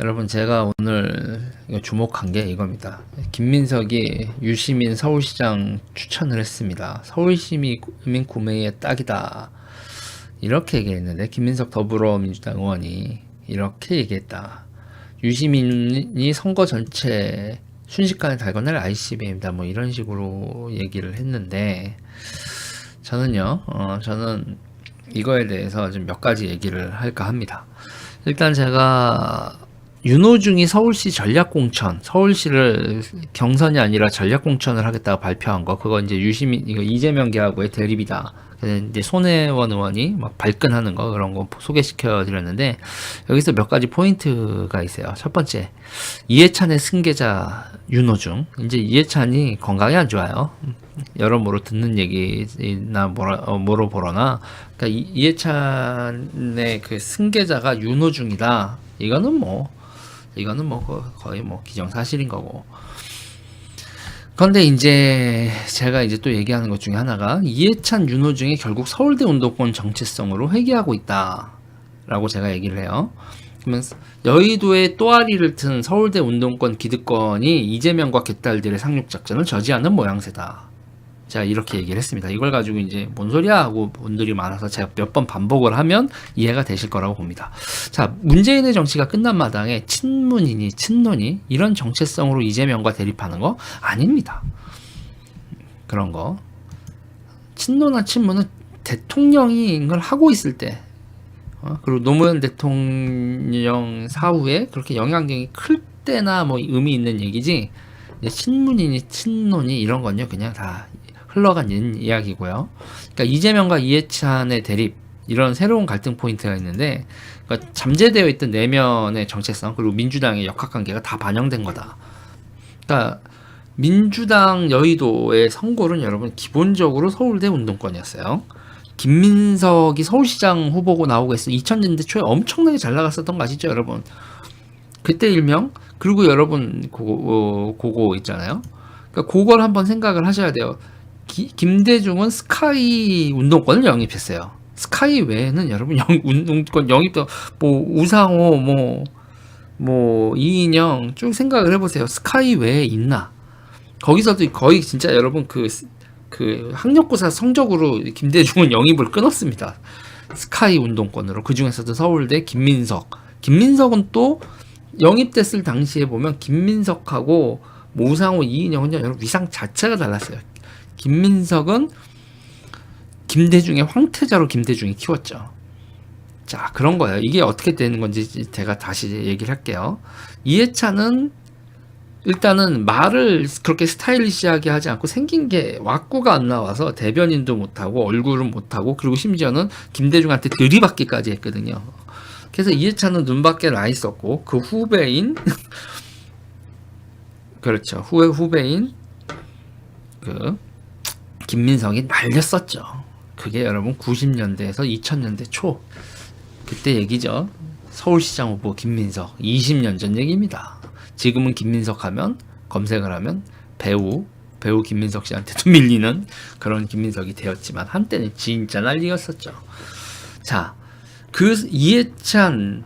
여러분, 제가 오늘 주목한 게 이겁니다. 김민석이 유시민 서울시장 추천을 했습니다. 서울시민 구매에 딱이다, 이렇게 얘기했는데, 김민석 더불어민주당 의원이 이렇게 얘기했다. 유시민이 선거 전체 순식간에 달궈낼 ICBM이다, 뭐 이런 식으로 얘기를 했는데, 저는 이거에 대해서 좀 몇 가지 얘기를 할까 합니다. 일단 제가 윤호중이 서울시 전략공천, 서울시를 경선이 아니라 전략공천을 하겠다고 발표한 거, 그거 이제 유시민, 이거 이재명 계하고의 대립이다. 그래서 이제 손혜원 의원이 막 발끈하는 거, 그런 거 소개시켜 드렸는데, 여기서 몇 가지 포인트가 있어요. 첫 번째, 이해찬의 승계자 윤호중. 이제 이해찬이 건강이 안 좋아요. 여러모로 듣는 얘기나 뭐로 보러나, 그러니까 이해찬의 그 승계자가 윤호중이다. 이거는 뭐 거의 뭐 기정사실인 거고. 그런데 이제 제가 이제 또 얘기하는 것 중에 하나가, 이해찬, 윤호중이 결국 서울대 운동권 정체성으로 회귀하고 있다라고 제가 얘기를 해요. 그러면 여의도에 또아리를 튼 서울대 운동권 기득권이 이재명과 개딸들의 상륙작전을 저지하는 모양새다. 제가 이렇게 얘기를 했습니다. 이걸 가지고 이제 뭔 소리야 하고 분들이 많아서 제가 몇 번 반복을 하면 이해가 되실 거라고 봅니다. 자, 문재인의 정치가 끝난 마당에 친문이니 친노니 이런 정체성으로 이재명과 대립하는 거 아닙니다. 그런 거. 친노나 친문은 대통령이 이걸 하고 있을 때, 그리고 노무현 대통령 사후에 그렇게 영향력이 클 때나 뭐 의미 있는 얘기지, 친문이니 친노니 이런 건요 그냥 다 흘러간 이야기고요. 그러니까 이재명과 이해찬의 대립, 이런 새로운 갈등 포인트가 있는데, 그러니까 잠재되어 있던 내면의 정체성, 그리고 민주당의 역학관계가 다 반영된 거다. 그러니까 민주당 여의도의 선골은 여러분 기본적으로 서울대 운동권이었어요. 김민석이 서울시장 후보고 나오고 했어. 2000년대 초에 엄청나게 잘 나갔었던 거 아시죠, 여러분? 그때 일명. 그리고 여러분 그거 있잖아요. 그러니까 그걸 한번 생각을 하셔야 돼요. 김대중은 스카이 운동권을 영입했어요. 스카이 외에는 여러분 운동권 영입도 뭐 우상호 뭐 이인영 쭉 생각을 해보세요. 스카이 외에 있나? 거기서도 거의 진짜 여러분 그 학력고사 성적으로 김대중은 영입을 끊었습니다. 스카이 운동권으로. 그 중에서도 서울대 김민석은 또 영입됐을 당시에 보면 김민석하고 우상호, 이인영은 여러분 위상 자체가 달랐어요. 김민석은 김대중의 황태자로 김대중이 키웠죠. 자, 그런 거예요. 이게 어떻게 되는 건지 제가 다시 얘기를 할게요. 이해찬은 일단은 말을 그렇게 스타일리시하게 하지 않고 생긴 게 왁구가 안 나와서 대변인도 못하고 얼굴은 못하고, 그리고 심지어는 김대중한테 들이받기까지 했거든요. 그래서 이해찬은 눈밖에 나 있었고, 그 후배인 그렇죠, 후배인 그 김민석이 말렸었죠. 그게 여러분 90년대에서 2000년대 초, 그때 얘기죠. 서울시장 후보 김민석, 20년 전 얘기입니다. 지금은 김민석 하면, 검색을 하면 배우 김민석 씨한테도 밀리는 그런 김민석이 되었지만, 한때는 진짜 난리였었죠. 자, 이해찬,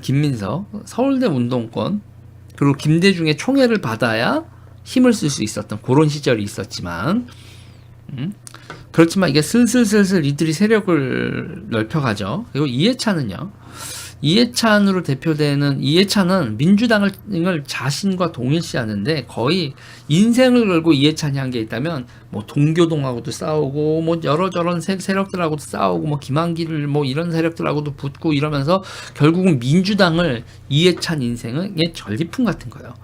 김민석, 서울대 운동권, 그리고 김대중의 총애를 받아야 힘을 쓸 수 있었던 그런 시절이 있었지만, 그렇지만 이게 슬슬 이들이 세력을 넓혀가죠. 그리고 이해찬으로 대표되는 이해찬은 민주당을 자신과 동일시하는데, 거의 인생을 걸고 이해찬이 한 게 있다면 뭐 동교동하고도 싸우고, 뭐 여러저런 세력들하고도 싸우고, 뭐 김한길 뭐 이런 세력들하고도 붙고 이러면서 결국은 민주당을, 이해찬 인생의 전리품 같은 거예요.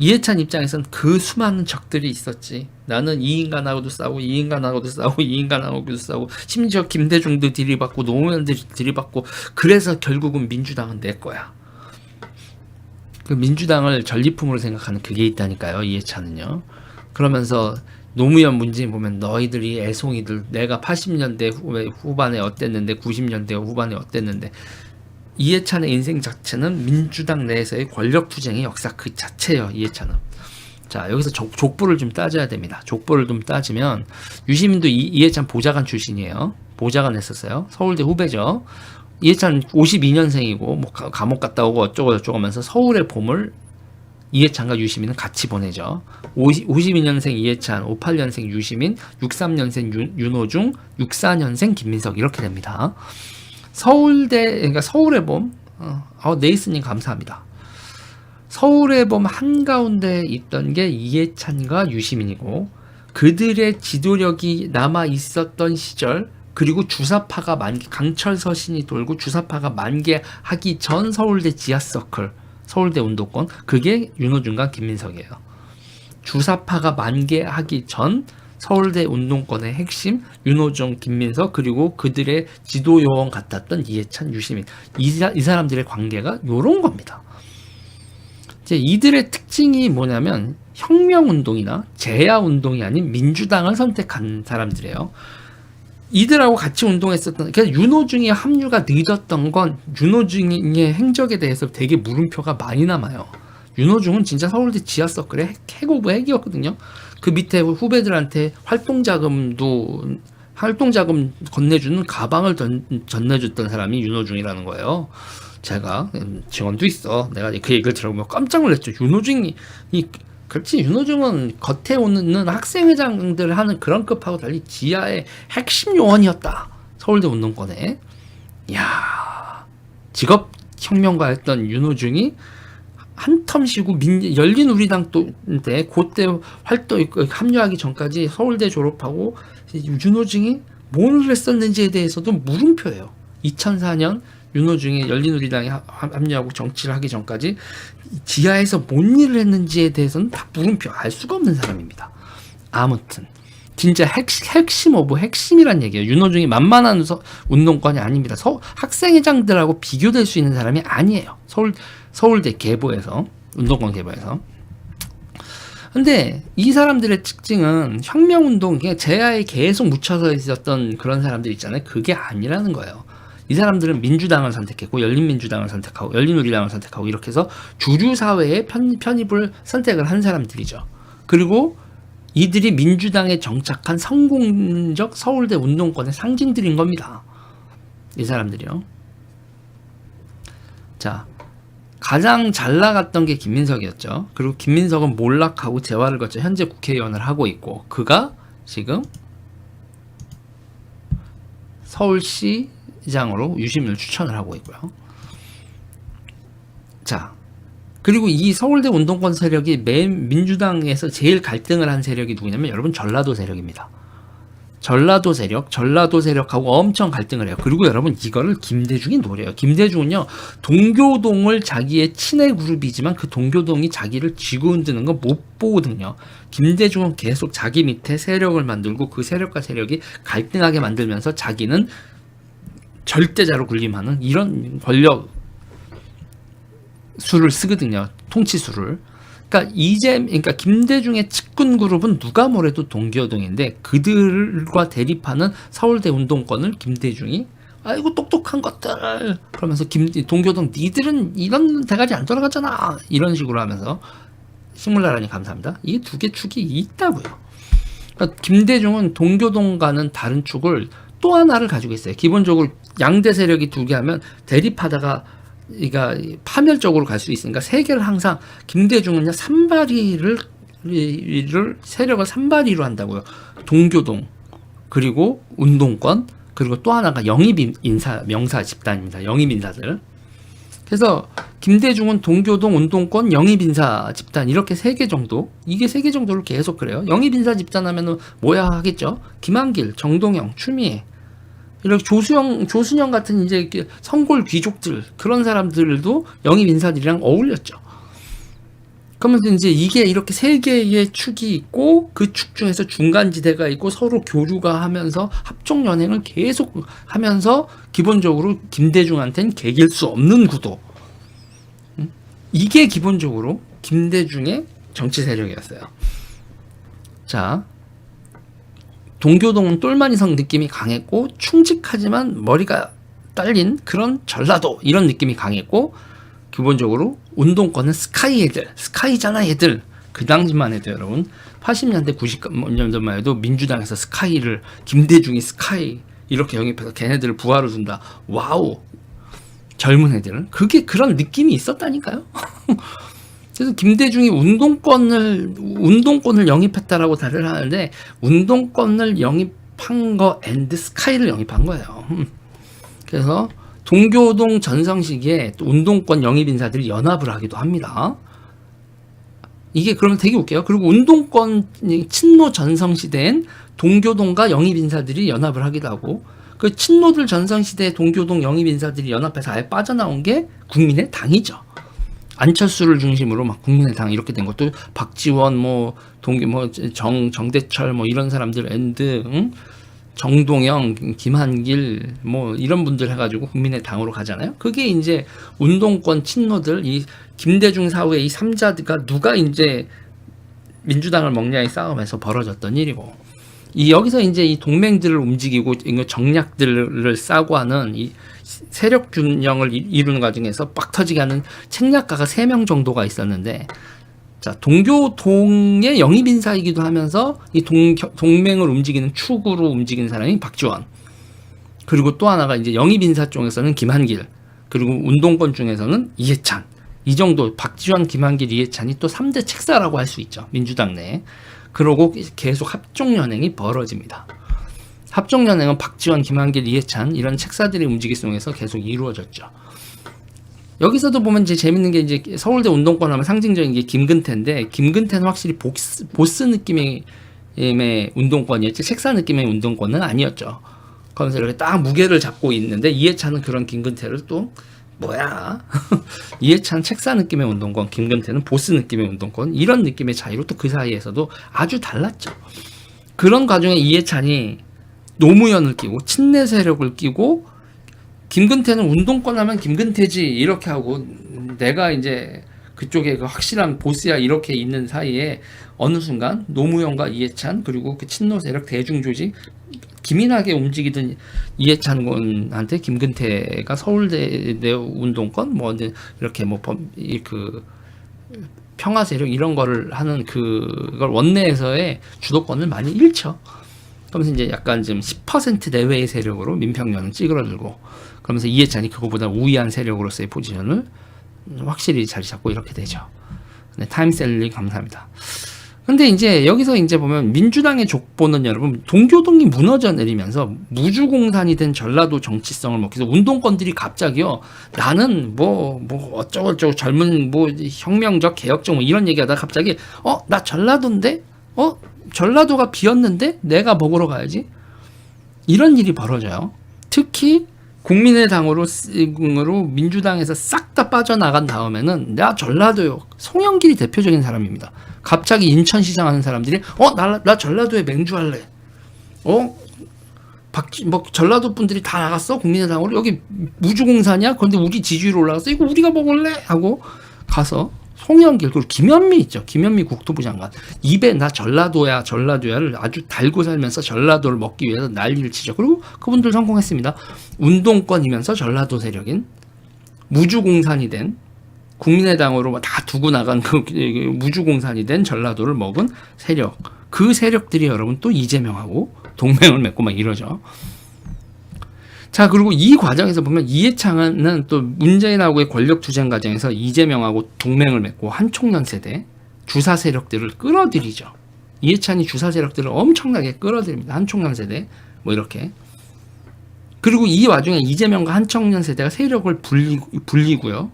이해찬 입장에선 그 수많은 적들이 있었지. 나는 이 인간하고도 싸우고, 이 인간하고도 싸우고, 이 인간하고도 싸우고, 심지어 김대중도 들이받고, 노무현도 들이받고, 그래서 결국은 민주당은 내 거야. 그 민주당을 전리품으로 생각하는 그게 있다니까요, 이해찬은요. 그러면서 노무현, 문재인 보면 너희들이 애송이들, 내가 80년대 후반에 어땠는데, 90년대 후반에 어땠는데, 이해찬의 인생 자체는 민주당 내에서의 권력 투쟁의 역사 그 자체예요, 이해찬은. 자, 여기서 족보를 좀 따져야 됩니다. 족보를 좀 따지면, 유시민도 이해찬 보좌관 출신이에요. 보좌관 했었어요. 서울대 후배죠. 이해찬 52년생이고 뭐 감옥 갔다 오고 어쩌고 저쩌고 하면서 서울의 봄을 이해찬과 유시민은 같이 보내죠. 52년생 이해찬, 58년생 유시민, 63년생 윤호중, 64년생 김민석 이렇게 됩니다. 그러니까 서울의 봄, 네이스님 감사합니다. 서울의 봄 한가운데 있던 게 이해찬과 유시민이고 그들의 지도력이 남아 있었던 시절 그리고 주사파가 강철 서신이 돌고 주사파가 만개하기 전 서울대 지하서클 서울대 운동권 그게 윤호중과 김민석이에요. 주사파가 만개하기 전 서울대 운동권의 핵심 윤호중, 김민석 그리고 그들의 지도 요원 같았던 이해찬, 유시민 이 사람들의 관계가 요런 겁니다. 이제 이들의 특징이 뭐냐면 혁명운동이나 재야운동이 아닌 민주당을 선택한 사람들이에요. 이들하고 같이 운동했었던, 그래서 윤호중의 합류가 늦었던 건 윤호중의 행적에 대해서 되게 물음표가 많이 남아요. 윤호중은 진짜 서울대 지하서클의 핵오브 핵이었거든요. 그 밑에 후배들한테 활동자금 건네주는 가방을 전내줬던 사람이 윤호중이라는 거예요. 제가 직원도 있어. 내가 그 얘기를 들어보면 깜짝 놀랐죠. 윤호중이 그렇지. 윤호중은 겉에 오는 학생회장들 하는 그런 급하고 달리 지하의 핵심 요원이었다. 서울대 운동권에. 이야, 직업 혁명가였던 윤호중이 한 텀 쉬고 열린우리당 때 그때 합류하기 전까지 서울대 졸업하고 윤호중이 뭘 했었는지에 대해서도 물음표예요. 2004년 윤호중이 열린우리당에 합류하고 정치를 하기 전까지 지하에서 뭔 일을 했는지에 대해서는 다 물음표, 알 수가 없는 사람입니다. 아무튼 진짜 핵심 오브 핵심이란 얘기예요. 윤호중이 만만한 운동권이 아닙니다. 학생회장들하고 비교될 수 있는 사람이 아니에요. 서울대 계보에서 운동권 계보에서. 근데 이 사람들의 특징은 혁명운동, 제야에 계속 묻혀서 있었던 그런 사람들 있잖아요. 그게 아니라는 거예요. 이 사람들은 민주당을 선택했고 열린민주당을 선택하고 열린우리당을 선택하고 이렇게 해서 주류사회의 편입을 선택을 한 사람들이죠. 그리고 이들이 민주당에 정착한 성공적 서울대 운동권의 상징들인 겁니다. 이 사람들이요. 자, 가장 잘 나갔던 게 김민석이었죠. 그리고 김민석은 몰락하고 재활을 거쳐 현재 국회의원을 하고 있고 그가 지금 서울시 장으로 유시민을 추천을 하고 있고요. 자, 그리고 이 서울대 운동권 세력이 민주당에서 제일 갈등을 한 세력이 누구냐면 여러분 전라도 세력입니다. 전라도 세력하고 엄청 갈등을 해요. 그리고 여러분 이거를 김대중이 노려요. 김대중은요 동교동을 자기의 친애 그룹이지만 그 동교동이 자기를 쥐고 흔드는 거 못 보거든요. 김대중은 계속 자기 밑에 세력을 만들고 그 세력과 세력이 갈등하게 만들면서 자기는 절대자로 군림하는 이런 권력 수를 쓰거든요. 통치수를. 그러니까 김대중의 측근 그룹은 누가 뭐래도 동교동인데 그들과 대립하는 서울대 운동권을 김대중이 아이고 똑똑한 것들 그러면서 동교동 니들은 이런 대가리 안 돌아가잖아 이런 식으로 하면서 식물나라니 감사합니다. 이 두 개 축이 있다고요. 그러니까 김대중은 동교동과는 다른 축을 또 하나를 가지고 있어요. 기본적으로 양대 세력이 두 개 하면 대립하다가 그러니까 파멸적으로 갈 수 있으니까 세 개를 항상 김대중은요 세력을 산발이로 한다고요. 동교동 그리고 운동권 그리고 또 하나가 명사 집단입니다. 영입인사들. 그래서 김대중은 동교동, 운동권, 영입인사 집단 이렇게 3개 정도 이게 3개 정도를 계속 그래요. 영입인사 집단 하면은 뭐야 하겠죠. 김한길, 정동영, 추미애 이렇게 조순영 같은 이제 성골 귀족들 그런 사람들도 영입인사들이랑 어울렸죠. 그러면서 이제 이게 이렇게 3개의 축이 있고 그 축 중에서 중간지대가 있고 서로 교류가 하면서 합종연행을 계속 하면서 기본적으로 김대중한테는 개길 수 없는 구도. 이게 기본적으로 김대중의 정치 세력이었어요. 자, 동교동은 똘마니성 느낌이 강했고 충직하지만 머리가 딸린 그런 전라도 이런 느낌이 강했고 기본적으로 운동권은 스카이잖아 얘들. 그 당시만 해도 여러분 80년대 90년대만 해도 민주당에서 스카이를 김대중이 스카이 이렇게 영입해서 걔네들을 부하로 둔다. 와우 젊은 애들은 그게 그런 느낌이 있었다니까요. 그래서 김대중이 운동권을 영입했다라고 다들 하는데 운동권을 영입한 거 앤드 스카이를 영입한 거예요. 그래서 동교동 전성시기에 또 운동권 영입 인사들이 연합을 하기도 합니다. 이게 그러면 되게 웃겨요. 그리고 운동권 친노 전성시대엔 동교동과 영입 인사들이 연합을 하기도 하고 그 친노들 전성시대 동교동 영입 인사들이 연합해서 아예 빠져나온 게 국민의당이죠. 안철수를 중심으로 막 국민의당 이렇게 된 것도 박지원 정대철 이런 사람들 앤드 정동영, 김한길 이런 분들 해가지고 국민의당으로 가잖아요. 그게 이제 운동권 친노들 이 김대중 사후에 이 3자가 누가 이제 민주당을 먹냐의 싸움에서 벌어졌던 일이고 여기서 이제 이 동맹들을 움직이고 정략들을 싸고 하는 이 세력 균형을 이루는 과정에서 빡 터지게 하는 책략가가 3명 정도가 있었는데 자, 동교동의 영입 인사이기도 하면서 이 동맹을 움직이는 축으로 움직이는 사람이 박지원. 그리고 또 하나가 이제 영입 인사 쪽에서는 김한길. 그리고 운동권 중에서는 이해찬. 이 정도 박지원, 김한길, 이해찬이 또 3대 책사라고 할 수 있죠. 민주당 내에. 그러고 계속 합종연행이 벌어집니다. 합종연행은 박지원, 김한길, 이해찬 이런 책사들의 움직임 속에서 계속 이루어졌죠. 여기서도 보면 이제 재밌는 게 이제 서울대 운동권 하면 상징적인 게 김근태인데 김근태는 확실히 보스 느낌의 운동권이었지 책사 느낌의 운동권은 아니었죠. 그러면서 이렇게 딱 무게를 잡고 있는데 이해찬은 그런 김근태를 또 뭐야 이해찬 책사 느낌의 운동권, 김근태는 보스 느낌의 운동권 이런 느낌의 차이로 또 그 사이에서도 아주 달랐죠. 그런 과정에 이해찬이 노무현을 끼고 친내 세력을 끼고 김근태는 운동권 하면 김근태지 이렇게 하고 내가 이제 그쪽에 그 확실한 보스야 이렇게 있는 사이에 어느 순간 노무현과 이해찬 그리고 그 친노 세력 대중조직 기민하게 움직이던 이해찬 군한테 김근태가 서울대 운동권 이렇게 그 평화 세력 이런 거를 하는 그걸 원내에서의 주도권을 많이 잃죠. 그러면서 이제 약간 좀 10% 내외의 세력으로 민평연은 찌그러들고 그러면서 이해찬이 그거보다 우위한 세력으로서의 포지션을 확실히 자리 잡고 이렇게 되죠. 네, 타임셀리 감사합니다. 근데 이제 여기서 이제 보면 민주당의 족보는 여러분 동교동이 무너져 내리면서 무주공산이 된 전라도 정치성을 먹기 위해서 운동권들이 갑자기요 나는 어쩌고저쩌고 젊은 혁명적 개혁적 이런 얘기하다가 갑자기 나 전라도인데 전라도가 비었는데 내가 먹으러 가야지 이런 일이 벌어져요. 특히 국민의당으로 민주당에서 싹 다 빠져나간 다음에는 내가 전라도요. 송영길이 대표적인 사람입니다. 갑자기 인천시장 하는 사람들이 나 전라도에 맹주할래. 전라도 분들이 다 나갔어 국민의당으로 여기 무주공산이야. 그런데 우리 지지율 올라갔어. 이거 우리가 먹을래 하고 가서 송영길 그리고 김현미 있죠. 김현미 국토부 장관 입에 나 전라도야를 아주 달고 살면서 전라도를 먹기 위해서 난리를 치죠. 그리고 그분들 성공했습니다. 운동권이면서 전라도 세력인 무주공산이 된 국민의당으로 다 두고 나간 그 무주공산이 된 전라도를 먹은 세력 그 세력들이 여러분 또 이재명하고 동맹을 맺고 막 이러죠. 자 그리고 이 과정에서 보면 이해찬은 또 문재인하고의 권력 투쟁 과정에서 이재명하고 동맹을 맺고 한총련 세대 주사 세력들을 끌어들이죠. 이해찬이 주사 세력들을 엄청나게 끌어들입니다. 한총련 세대 이렇게. 그리고 이 와중에 이재명과 한총련 세대가 세력을 불리고요.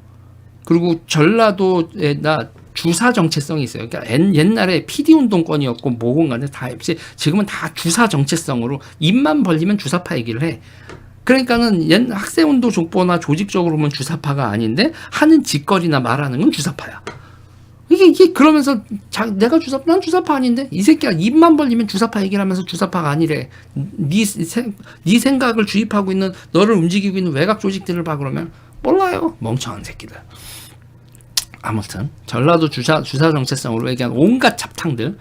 그리고 전라도에다 주사 정체성이 있어요. 그러니까 옛날에 PD 운동권이었고 뭐건 간에 다 지금은 다 주사 정체성으로 입만 벌리면 주사파 얘기를 해. 그러니까는 옛 학생운동 족보나 조직적으로 보면 주사파가 아닌데 하는 짓거리나 말하는 건 주사파야. 이게 그러면서 난 주사파 아닌데 이 새끼가 입만 벌리면 주사파 얘기를 하면서 주사파가 아니래. 네 생각을 주입하고 있는 너를 움직이고 있는 외곽 조직들을 봐 그러면 몰라요. 멍청한 새끼들. 아무튼 전라도 주사 정체성으로 얘기한 온갖 잡탕들.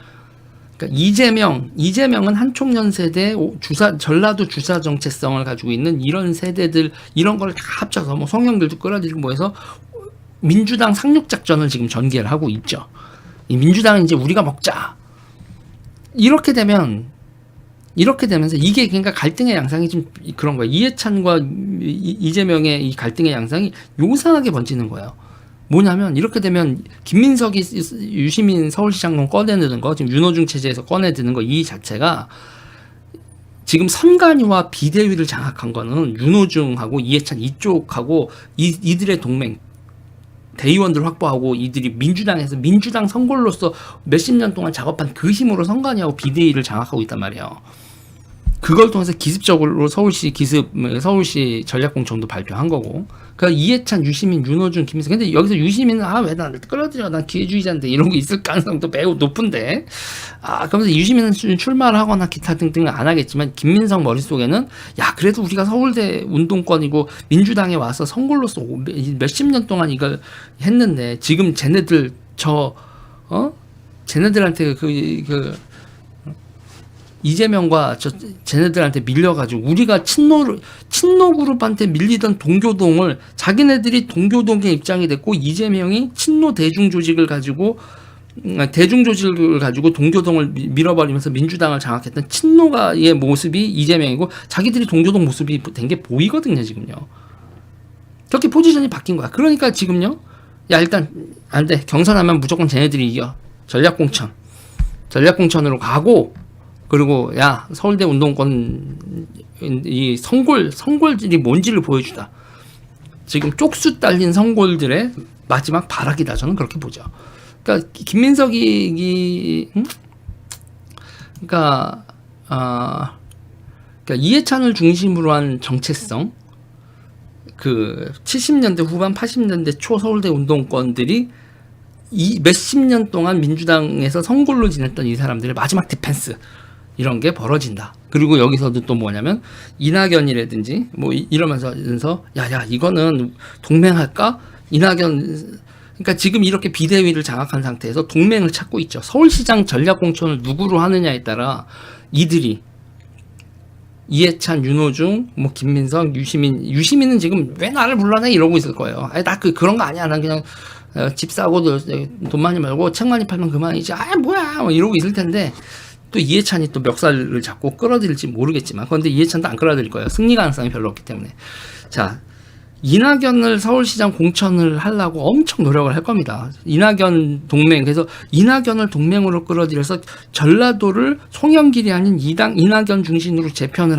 그러니까 이재명은 한총련 세대 전라도 주사 정체성을 가지고 있는 이런 세대들 이런 걸 다 합쳐서 송영길도 끌어들이고 해서 민주당 상륙 작전을 지금 전개를 하고 있죠. 이 민주당은 이제 우리가 먹자. 이렇게 되면 이렇게 되면서 이게 그러니까 갈등의 양상이 좀 그런 거예요. 이해찬과 이재명의 이 갈등의 양상이 요상하게 번지는 거예요. 뭐냐면 이렇게 되면 김민석이 유시민 서울시장론 꺼내드는 거, 지금 윤호중 체제에서 꺼내드는 거 이 자체가 지금 선관위와 비대위를 장악한 거는 윤호중하고 이해찬 이쪽하고 이들의 동맹 대의원들 확보하고 이들이 민주당에서 민주당 선골로서 몇십 년 동안 작업한 그 힘으로 선관위하고 비대위를 장악하고 있단 말이에요. 그걸 통해서 기습적으로 서울시 전략공천도 발표한 거고. 그러니까 이해찬, 유시민, 윤호중, 김민석. 근데 여기서 유시민은 왜 나를 끌어들여? 난 기회주의자인데 이런 거 있을 가능성도 매우 높은데. 그러면서 유시민은 출마를 하거나 기타 등등은 안 하겠지만 김민석 머릿속에는 그래도 우리가 서울대 운동권이고 민주당에 와서 선골로서 몇십 년 동안 이걸 했는데 지금 쟤네들 쟤네들한테 이재명과 쟤네들한테 밀려가지고 우리가 친노 그룹한테 밀리던 동교동을 자기네들이 동교동의 입장이 됐고 이재명이 친노 대중조직을 가지고 동교동을 밀어버리면서 민주당을 장악했던 친노가의 모습이 이재명이고 자기들이 동교동 모습이 된 게 보이거든요 지금요. 그렇게 포지션이 바뀐 거야. 그러니까 지금요. 일단 안 돼. 경선하면 무조건 쟤네들이 이겨. 전략공천으로 가고. 그리고 서울대 운동권 이 선골들이 뭔지를 보여주다. 지금 쪽수 딸린 선골들의 마지막 발악이다. 저는 그렇게 보죠. 그러니까 김민석이 그러니까 이해찬을 중심으로 한 정체성, 그 70년대 후반 80년대 초 서울대 운동권들이 이 몇십 년 동안 민주당에서 선골로 지냈던 이 사람들의 마지막 디펜스 이런 게 벌어진다. 그리고 여기서도 또 뭐냐면 이낙연이라든지 뭐 이러면서 이거는 동맹할까? 그러니까 지금 이렇게 비대위를 장악한 상태에서 동맹을 찾고 있죠. 서울시장 전략공천을 누구로 하느냐에 따라 이들이 이해찬, 윤호중, 뭐 김민석, 유시민은 지금 왜 나를 불러내 이러고 있을 거예요. 나 그런 거 아니야. 난 그냥 집 사고 돈 많이 벌고 책 많이 팔면 그만이지. 뭐야 뭐 이러고 있을 텐데. 또 이해찬이 또 멱살을 잡고 끌어들일지 모르겠지만 그런데 이해찬도 안 끌어들일 거예요. 승리 가능성이 별로 없기 때문에. 자, 이낙연을 서울시장 공천을 하려고 엄청 노력을 할 겁니다. 이낙연 동맹. 그래서 이낙연을 동맹으로 끌어들여서 전라도를 송영길이 아닌 이낙연 중심으로 재편을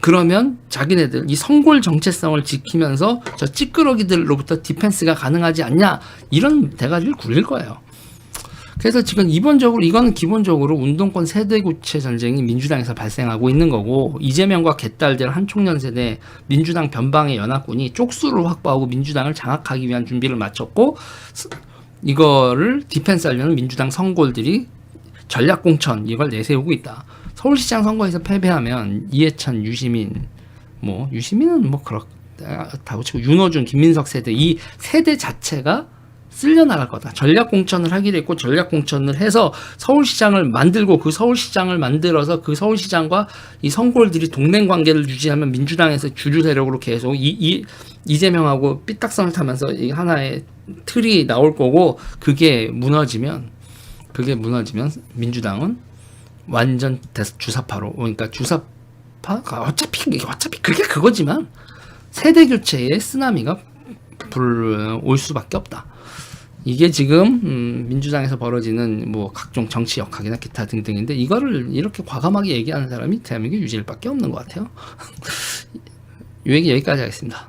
그러면 자기네들 이 선골 정체성을 지키면서 저 찌끄러기들로부터 디펜스가 가능하지 않냐 이런 대가리를 굴릴 거예요. 그래서 지금 이거는 기본적으로 운동권 세대교체 전쟁이 민주당에서 발생하고 있는 거고 이재명과 개딸들 한총련 세대 민주당 변방의 연합군이 쪽수를 확보하고 민주당을 장악하기 위한 준비를 마쳤고 이거를 디펜스하려는 민주당 선골들이 전략공천 이걸 내세우고 있다. 서울시장 선거에서 패배하면 이해찬, 유시민은 뭐 그렇다고 치고 윤호중, 김민석 세대 이 세대 자체가 쓸려나갈 거다. 전략공천을 하기로 했고 전략공천을 해서 서울시장을 만들고 그 서울시장을 만들어서 그 서울시장과 이 선골들이 동맹관계를 유지하면 민주당에서 주류 세력으로 계속 이재명하고 삐딱선을 타면서 이 하나의 틀이 나올 거고 그게 무너지면 민주당은 완전 주사파로 그러니까 주사파가 어차피 그게 그거지만 세대교체의 쓰나미가 올 수밖에 없다. 이게 지금 민주당에서 벌어지는 뭐 각종 정치 역학이나 기타 등등인데 이거를 이렇게 과감하게 얘기하는 사람이 대한민국 유지일밖에 없는 것 같아요. 이 얘기 여기까지 하겠습니다.